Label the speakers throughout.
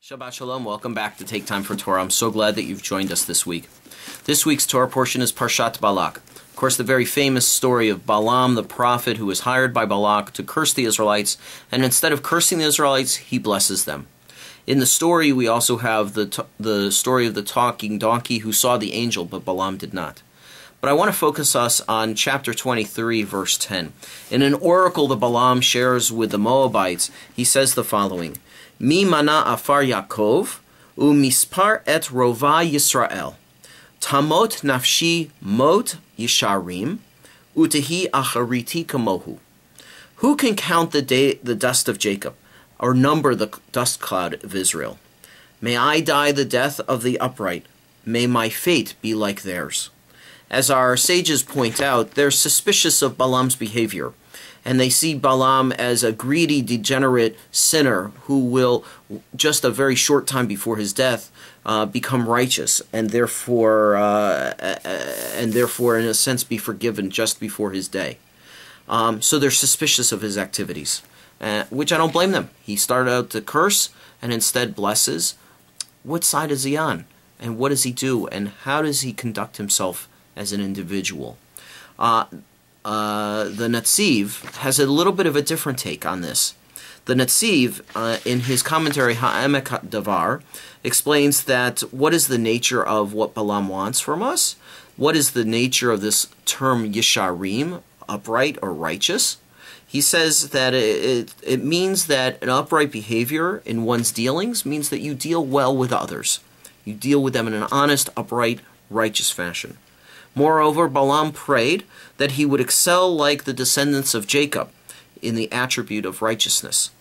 Speaker 1: Shabbat Shalom, welcome back to Take Time for Torah. I'm so glad that you've joined us this week. This week's Torah portion is Parshat Balak. Of course, the very famous story of Balaam, the prophet who was hired by Balak to curse the Israelites, and instead of cursing the Israelites, he blesses them. In the story, we also have the story of the talking donkey who saw the angel, but Balaam did not. But I want to focus us on chapter 23, verse 10. In an oracle that Balaam shares with the Moabites, he says the following: Mi mana afar Yaakov, u mispar et rova Yisrael. Tamot nafshi mot yisharim, utehi achariti kamohu. Who can count the dust of Jacob, or number the dust cloud of Israel? May I die the death of the upright. May my fate be like theirs. As our sages point out, they're suspicious of Balaam's behavior, and they see Balaam as a greedy, degenerate sinner who will, just a very short time before his death, become righteous, and therefore, in a sense, be forgiven just before his day. So they're suspicious of his activities, which I don't blame them. He started out to curse, and instead blesses. What side is he on? And what does he do? And how does he conduct himself as an individual? The Netziv has a little bit of a different take on this. The Netziv, in his commentary Ha'emek D'var, explains that what is the nature of what Balaam wants from us? What is the nature of this term Yisharim, upright or righteous? He says that it means that an upright behavior in one's dealings means that you deal well with others. You deal with them in an honest, upright, righteous fashion. Moreover, Balaam prayed that he would excel like the descendants of Jacob in the attribute of righteousness,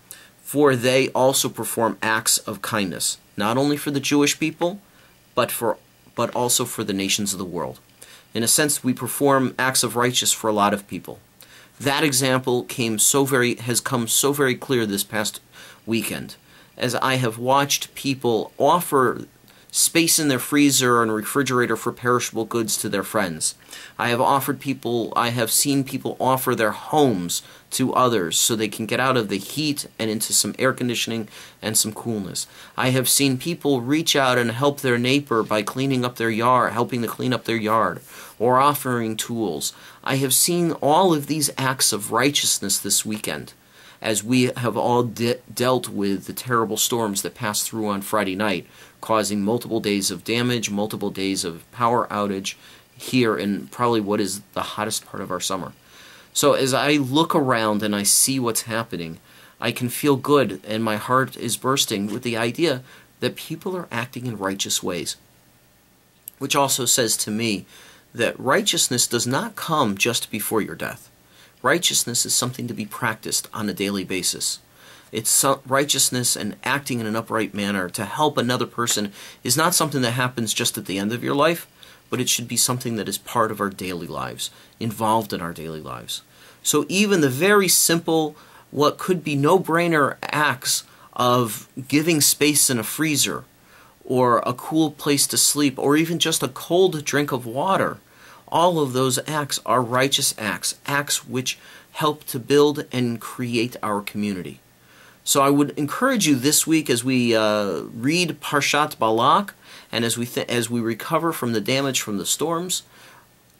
Speaker 1: for they also perform acts of kindness, not only for the Jewish people, but also for the nations of the world. In a sense, we perform acts of righteousness for a lot of people. That example has come so very clear this past weekend, as I have watched people offer space in their freezer and refrigerator for perishable goods to their friends. I have seen people offer their homes to others so they can get out of the heat and into some air conditioning and some coolness. I have seen people reach out and help their neighbor by cleaning up their yard, helping to clean up their yard, or offering tools. I have seen all of these acts of righteousness this weekend, as we have all dealt with the terrible storms that passed through on Friday night, causing multiple days of damage, multiple days of power outage here in probably what is the hottest part of our summer. So as I look around and I see what's happening, I can feel good, and my heart is bursting with the idea that people are acting in righteous ways. Which also says to me that righteousness does not come just before your death. Righteousness is something to be practiced on a daily basis. Righteousness and acting in an upright manner to help another person is not something that happens just at the end of your life, but it should be something that is part of our daily lives, involved in our daily lives. So even the very simple, what could be no-brainer acts of giving space in a freezer, or a cool place to sleep, or even just a cold drink of water, all of those acts are righteous acts, acts which help to build and create our community. So I would encourage you this week, as we read Parshat Balak, and as we recover from the damage from the storms,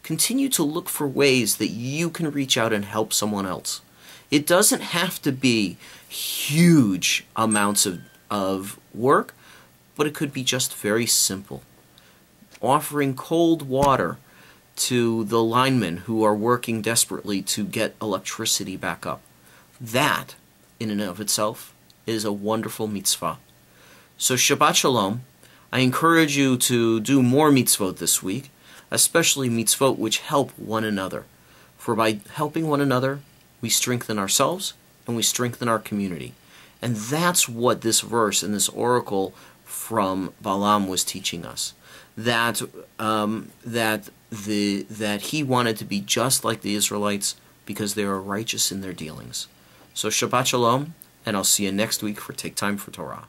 Speaker 1: continue to look for ways that you can reach out and help someone else. It doesn't have to be huge amounts of work, but it could be just very simple. Offering cold water to the linemen who are working desperately to get electricity back up. That, in and of itself, is a wonderful mitzvah. So Shabbat Shalom. I encourage you to do more mitzvot this week, especially mitzvot which help one another. For by helping one another, we strengthen ourselves and we strengthen our community. And that's what this verse and this oracle from Balaam was teaching us. That he wanted to be just like the Israelites because they are righteous in their dealings. So Shabbat Shalom, and I'll see you next week for Take Time for Torah.